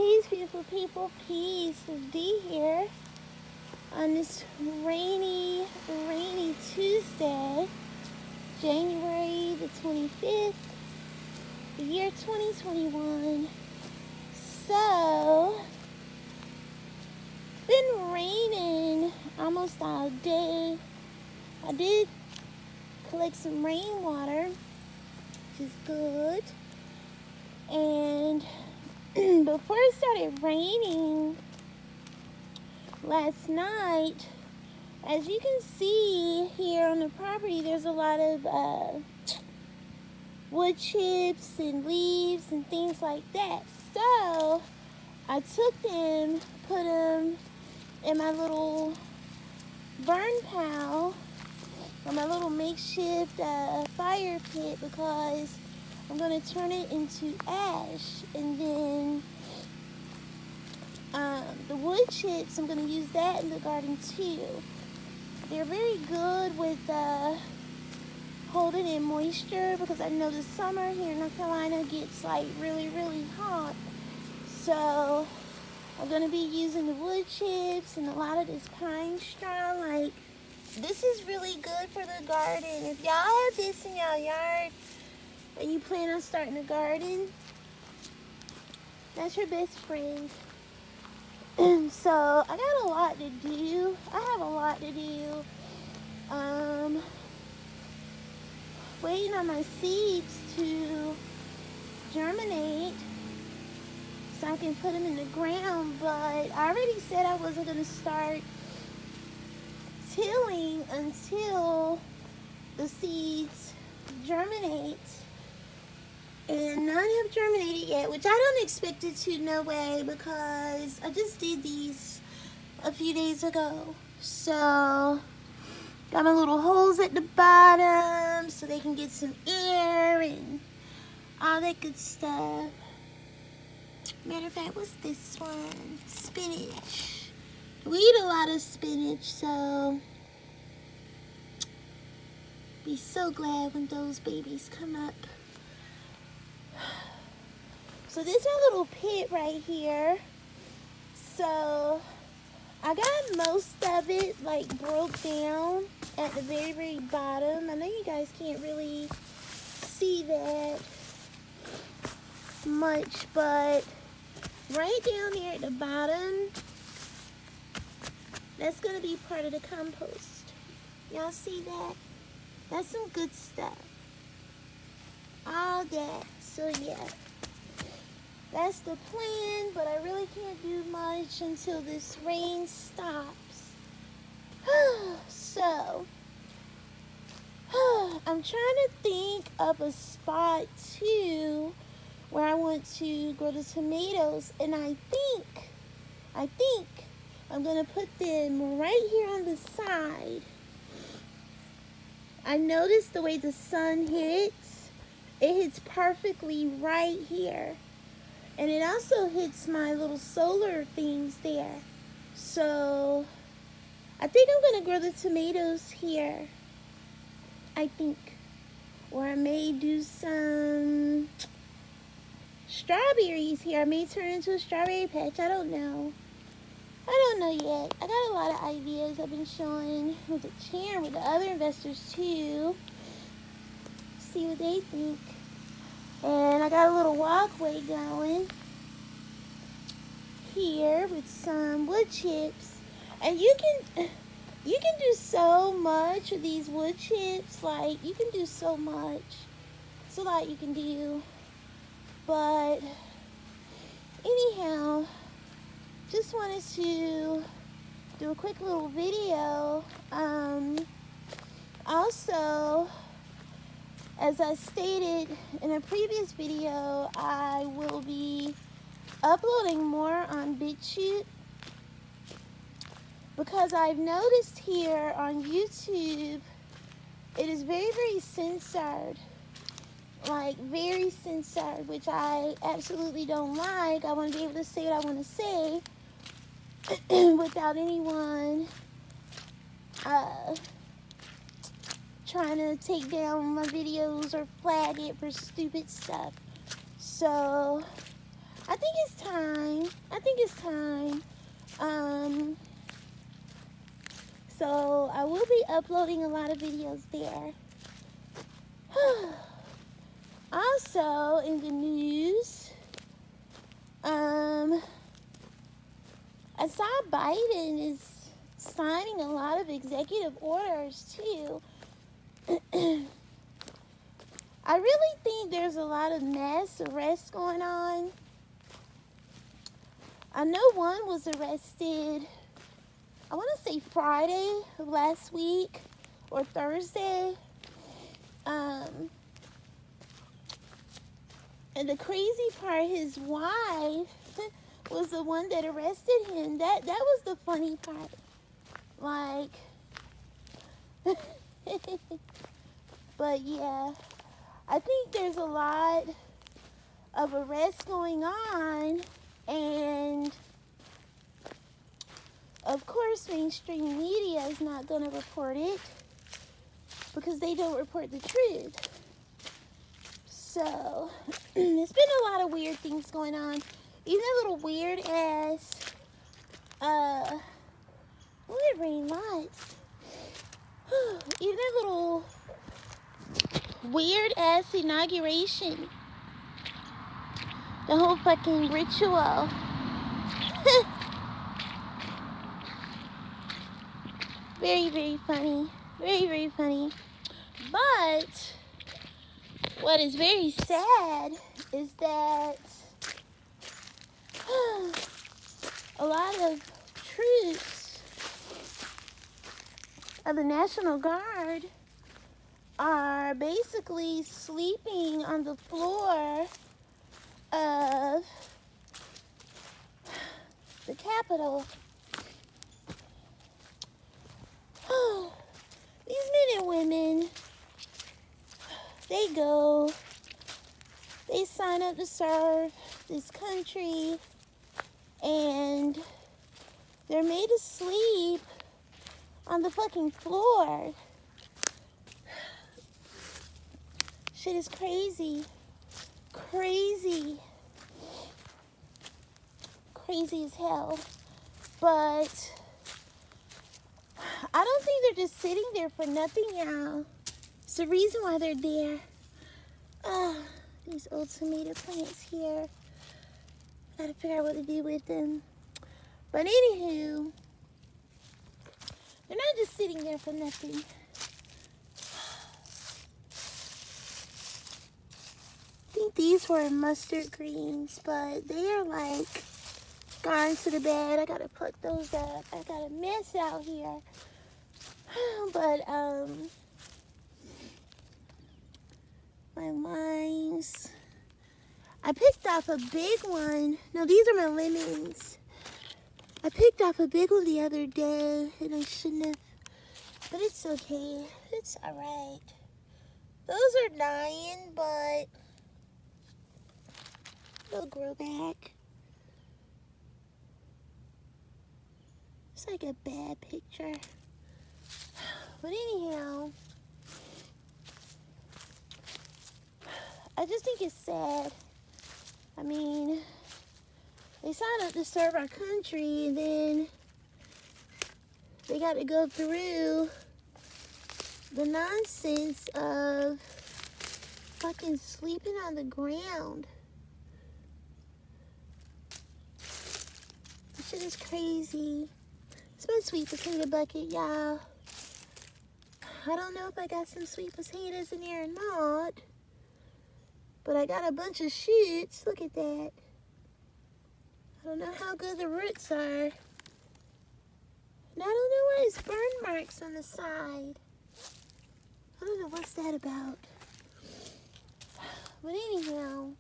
Peace, beautiful people. Peace. It's D here on this rainy Tuesday, January the 25th, the year 2021. So, been raining almost all day. I did collect some rainwater, which is good. And before it started raining last night, as you can see here on the property, there's a lot of wood chips and leaves and things like that. So I took them, put them in my little burn pile, or my little makeshift fire pit, because I'm going to turn it into ash. And then the wood chips, I'm going to use that in the garden too. They're very good with holding in moisture, because I know the summer here in North Carolina gets like really hot. So I'm going to be using the wood chips and a lot of this pine straw. Like, this is really good for the garden. If y'all have this in y'all yard and you plan on starting a garden, that's your best friend. So I got a lot to do. I have a lot to do. Waiting on my seeds to germinate so I can put them in the ground. But I already said I wasn't going to start tilling until the seeds germinate. And none have germinated yet, which I don't expect it to, no way, because I just did these a few days ago. So got my little holes at the bottom so they can get some air and all that good stuff. Matter of fact, what's this one? Spinach. We eat a lot of spinach, so be so glad when those babies come up. So this is my little pit right here. So I got most of it like broke down at the very bottom. I know you guys can't really see that much, but right down here at the bottom, that's going to be part of the compost. Y'all see that? That's some good stuff. All that. So yeah, that's the plan, but I really can't do much until this rain stops. So I'm trying to think of a spot too where I want to grow the tomatoes, and I think I'm gonna put them right here on the side. I noticed the way the sun hits, it hits perfectly right here. And it also hits my little solar things there. So I think I'm going to grow the tomatoes here. I think. Or I may do some strawberries here. I may turn into a strawberry patch. I don't know. I don't know yet. I got a lot of ideas I've been showing with the other investors too. See what they think. And I got a little walkway going here with some wood chips. And you can do so much with these wood chips. Like, you can do so much. It's a lot you can do. But anyhow, just wanted to do a quick little video. Also, as I stated in a previous video, I will be uploading more on BitChute, because I've noticed here on YouTube it is very censored. Like, very censored, which I absolutely don't like. I want to be able to say what I want to say without anyone trying to take down my videos or flag it for stupid stuff. So I think it's time. I think it's time. So I will be uploading a lot of videos there. Also, in the news, I saw Biden is signing a lot of executive orders too. I really think there's a lot of mass arrests going on. I know one was arrested, I want to say Friday of last week or Thursday. And the crazy part, his wife was the one that arrested him. That was the funny part. Like, but yeah, I think there's a lot of arrests going on, and of course mainstream media is not going to report it because they don't report the truth. So there's been a lot of weird things going on, even a little weird ass rain lights. Even a little weird ass inauguration, the whole fucking ritual. Very, very funny. Very, very funny. But what is very sad is that a lot of troops of the National Guard are basically sleeping on the floor of the Capitol. These men and women, they sign up to serve this country, and they're made to sleep on the fucking floor. Shit is crazy. Crazy as hell. But I don't think they're just sitting there for nothing, y'all. It's the reason why they're there. These old tomato plants here. Gotta figure out what to do with them. But anywho, they're not just sitting there for nothing. I think these were mustard greens, but they are like gone to the bed. I gotta pluck those up. I got a mess out here. But my limes. I picked off a big one. No, these are my lemons. I picked off a big one the other day, and I shouldn't have. But it's okay. It's alright. Those are dying, but they'll grow back. It's like a bad picture. But anyhow, I just think it's sad. I mean, they signed up to serve our country, and then they got to go through the nonsense of fucking sleeping on the ground. This shit is crazy. It's my sweet potato bucket, y'all. I don't know if I got some sweet potatoes in here or not, but I got a bunch of shoots. Look at that. I don't know how good the roots are. And I don't know why there's burn marks on the side. I don't know what's that about. But anyhow,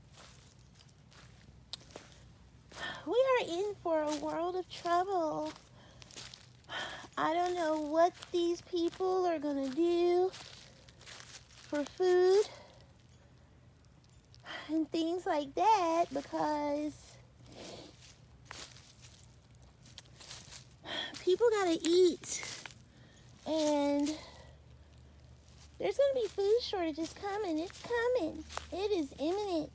we are in for a world of trouble. I don't know what these people are gonna do for food and things like that, because people gotta eat, and there's gonna be food shortages coming. It's coming. It is imminent.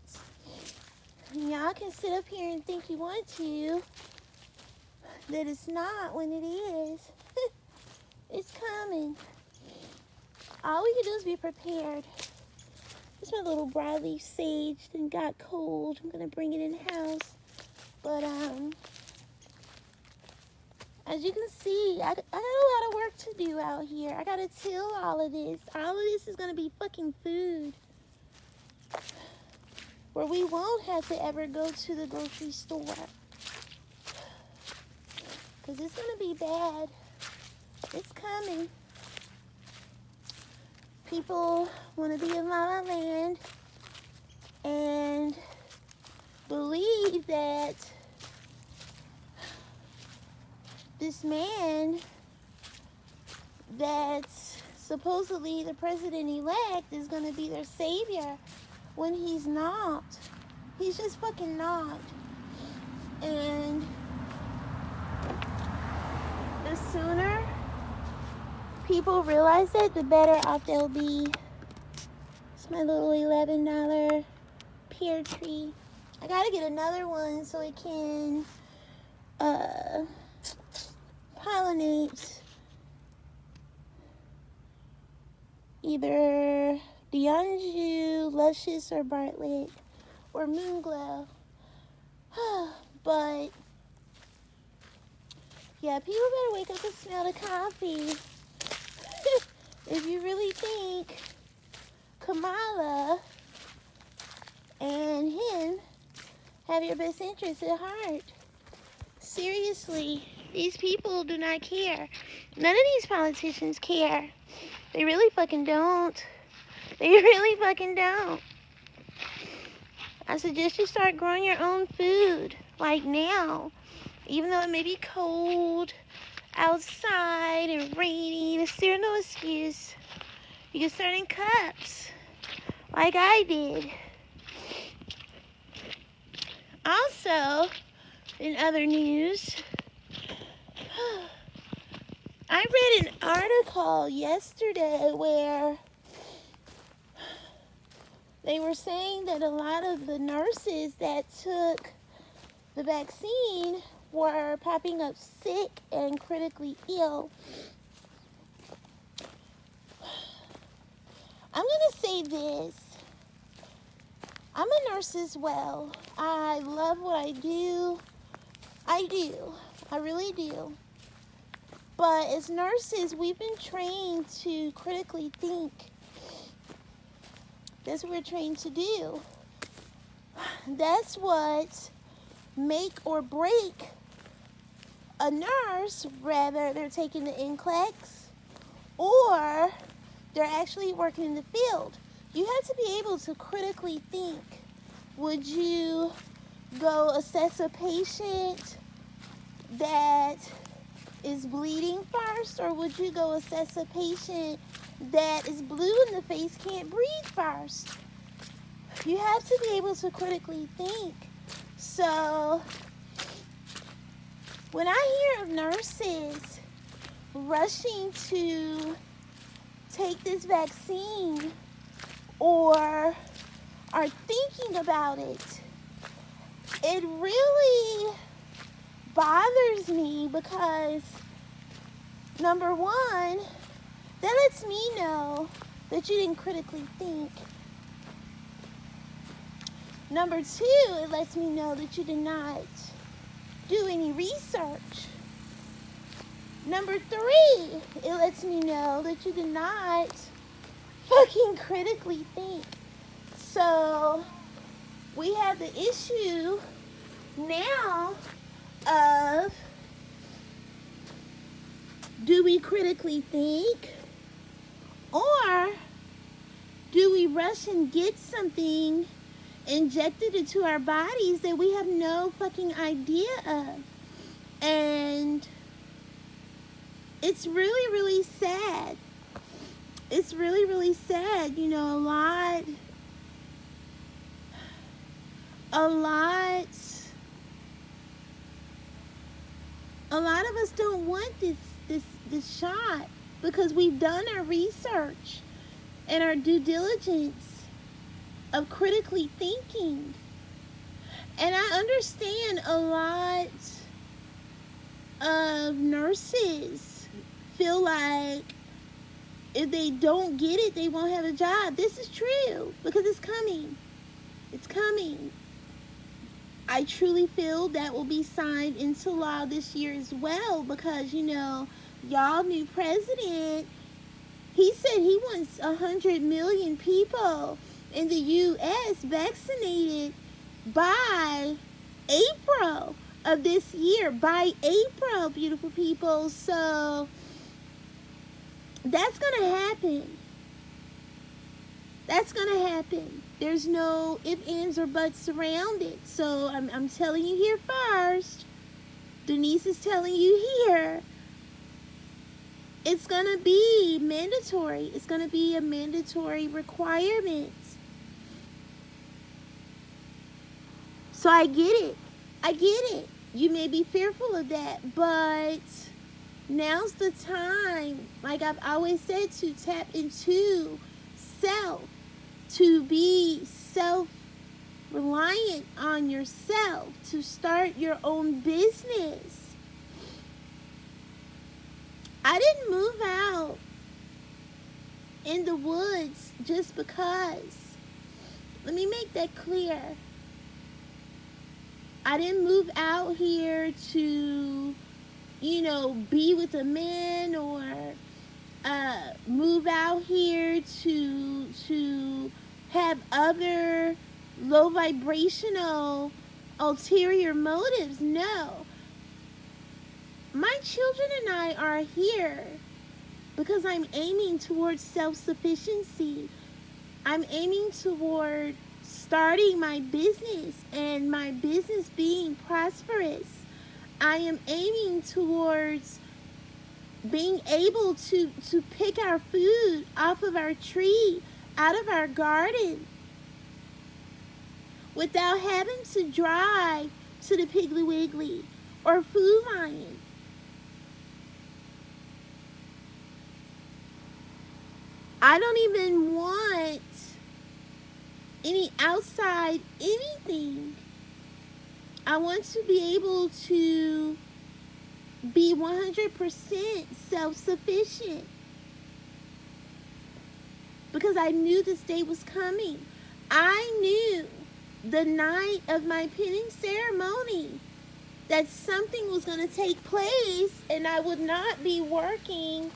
Y'all can sit up here and think you want to, that it's not when it is. It's coming. All we can do is be prepared. This is my little broadleaf sage that got cold. I'm gonna bring it in the house. But as you can see, I got a lot of work to do out here. I gotta till all of this. All of this is gonna be fucking food. Where we won't have to ever go to the grocery store. Because it's gonna be bad. It's coming. People want to be in La La Land and believe that this man that's supposedly the president-elect is going to be their savior when he's not. He's just fucking not. And the sooner people realize that, the better off they'll be. It's my little $11 pear tree. I gotta get another one so it can pollinate either D'Anjou, Luscious, or Bartlett, or Moonglow. But yeah, people better wake up and smell the coffee. If you really think Kamala and him have your best interests at heart. Seriously, these people do not care. None of these politicians care. They really fucking don't. They really fucking don't. I suggest you start growing your own food, like now. Even though it may be cold outside and rainy, there's still no excuse. You can start in cups, like I did. Also, in other news, I read an article yesterday where they were saying that a lot of the nurses that took the vaccine were popping up sick and critically ill. I'm going to say this. I'm a nurse as well. I love what I do. I do. I really do. But as nurses, we've been trained to critically think. That's what we're trained to do. That's what make or break a nurse, whether they're taking the NCLEX or they're actually working in the field. You have to be able to critically think. Would you go assess a patient that is bleeding first, or would you go assess a patient that is blue in the face, can't breathe first? You have to be able to critically think. So when I hear of nurses rushing to take this vaccine or are thinking about it, it really bothers me because, number one, that lets me know that you didn't critically think. Number two, it lets me know that you did not do any research. Number three, it lets me know that you did not fucking critically think. So we have the issue now of, do we critically think, or do we rush and get something injected into our bodies that we have no fucking idea of? And it's really, really sad. It's really, really sad. You know, a lot of us don't want this shot because we've done our research and our due diligence of critically thinking. And I understand a lot of nurses feel like if they don't get it, they won't have a job. This is true because it's coming. It's coming. I truly feel that will be signed into law this year as well because, y'all new president, he said he wants 100 million people in the U.S. vaccinated by April of this year. By April, beautiful people. So that's going to happen. That's going to happen. There's no ifs, ands, or buts around it. So I'm telling you here first. Denise is telling you here. It's going to be mandatory. It's going to be a mandatory requirement. So I get it. I get it. You may be fearful of that, but now's the time, like I've always said, to tap into self, to be self-reliant on yourself, to start your own business. I didn't move out in the woods just because. Let me make that clear. I didn't move out here to, be with a man or move out here to have other low vibrational ulterior motives. No. My children and I are here because I'm aiming towards self-sufficiency. I'm aiming toward starting my business and my business being prosperous. I am aiming towards being able to pick our food off of our tree, out of our garden, without having to drive to the Piggly Wiggly or Food Lion. I don't even want any outside anything. I want to be able to be 100% self-sufficient because I knew this day was coming. I knew the night of my pinning ceremony that something was going to take place and I would not be working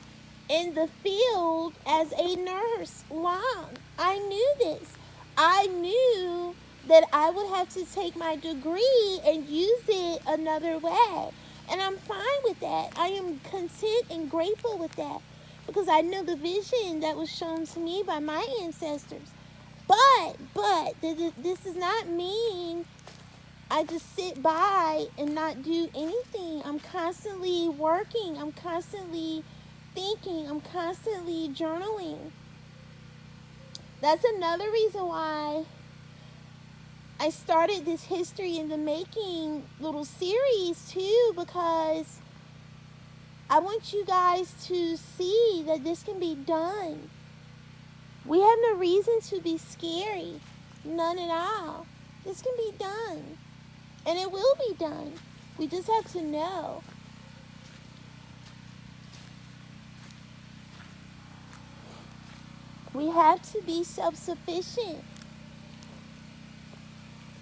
in the field as a nurse long. I knew this. I knew that I would have to take my degree and use it another way. And I'm fine with that. I am content and grateful with that because I know the vision that was shown to me by my ancestors. But this does not mean I just sit by and not do anything. I'm constantly working. I'm constantly thinking. I'm constantly journaling. That's another reason why I started this history in the making little series too, because I want you guys to see that this can be done. We have no reason to be scary. None at all. This can be done. And it will be done. We just have to know. We have to be self-sufficient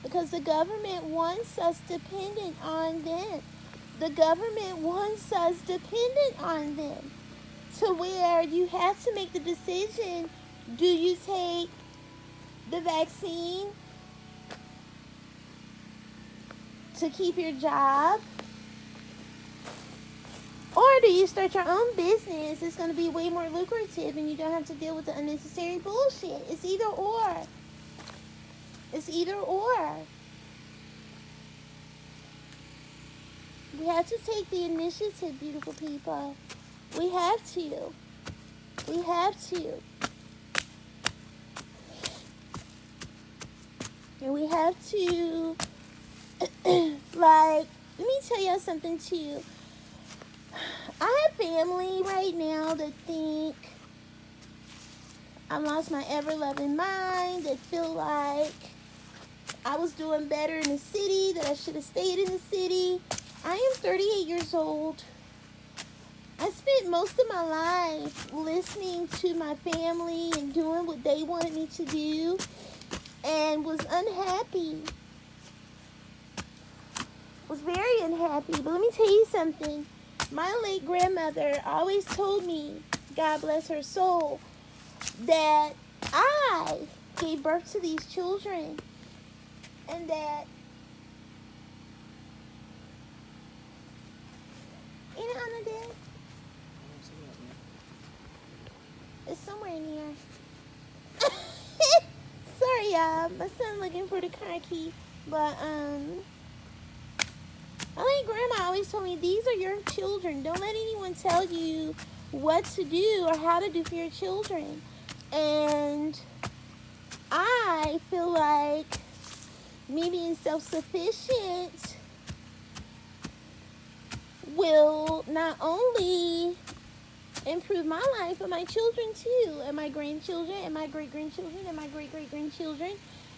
because the government wants us dependent on them. The government wants us dependent on them to where you have to make the decision, do you take the vaccine to keep your job? Or do you start your own business? It's going to be way more lucrative and you don't have to deal with the unnecessary bullshit. It's either or. It's either or. We have to take the initiative, beautiful people. We have to. We have to. And we have to, let me tell y'all something too. I have family right now that think I lost my ever-loving mind, that feel like I was doing better in the city, that I should have stayed in the city. I am 38 years old. I spent most of my life listening to my family and doing what they wanted me to do, and was unhappy. Was very unhappy. But let me tell you something. My late grandmother always told me, God bless her soul, that I gave birth to these children, and that Anna did. It's somewhere in here. Sorry, y'all. My son looking for the car key. But, my late grandma always told me, these are your children. Don't let anyone tell you what to do or how to do for your children. And I feel like me being self-sufficient will not only improve my life, but my children too, and my grandchildren, and my great-grandchildren, and my great-great-grandchildren,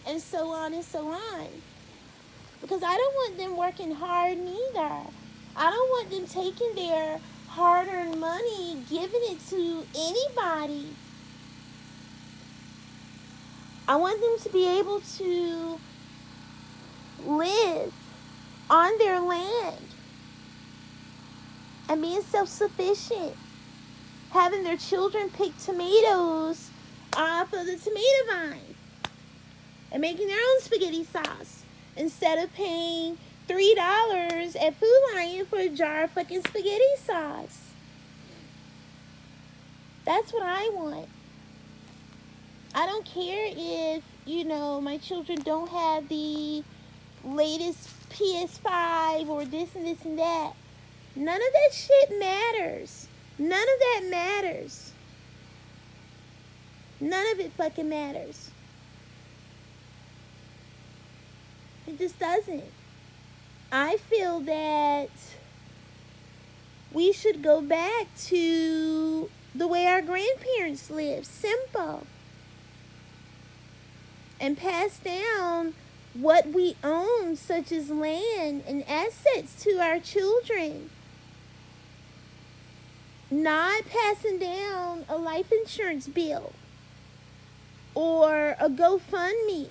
and so on and so on. Because I don't want them working hard neither. I don't want them taking their hard-earned money, giving it to anybody. I want them to be able to live on their land and being self-sufficient. Having their children pick tomatoes off of the tomato vine and making their own spaghetti sauce instead of paying $3 at Food Lion for a jar of fucking spaghetti sauce. That's what I want. I don't care if, my children don't have the latest PS5 or this and this and that. None of that shit matters. None of that matters. None of it fucking matters. It just doesn't. I feel that we should go back to the way our grandparents lived. Simple. And pass down what we own, such as land and assets, to our children. Not passing down a life insurance bill or a GoFundMe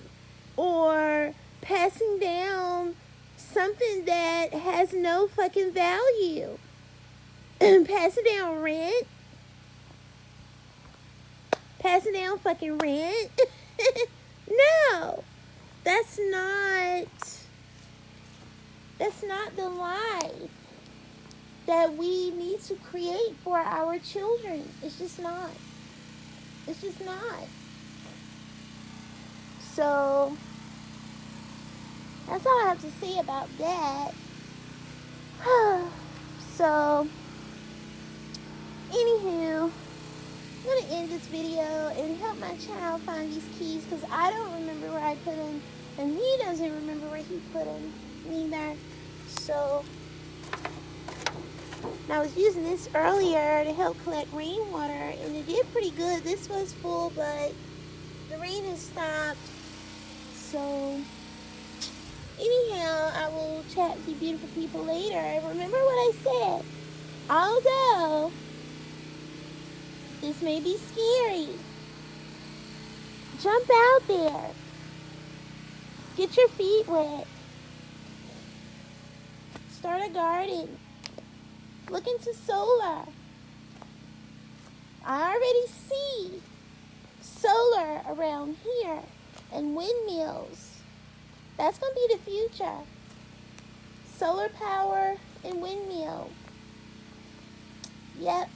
or passing down something that has no fucking value. Passing down rent. Passing down fucking rent. No. That's not the life that we need to create for our children. It's just not. It's just not. So, that's all I have to say about that. So, anywho, I'm going to end this video and help my child find these keys, because I don't remember where I put them, and he doesn't remember where he put them neither. So, and I was using this earlier to help collect rainwater, and it did pretty good. This was full, but the rain has stopped. So, anyhow, I will chat with you beautiful people later. And remember what I said. Although this may be scary, jump out there. Get your feet wet. Start a garden. Look into solar. I already see solar around here and windmills. That's going to be the future. Solar power and windmill. Yep.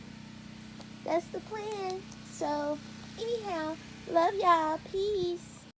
That's the plan. So, anyhow, love y'all. Peace.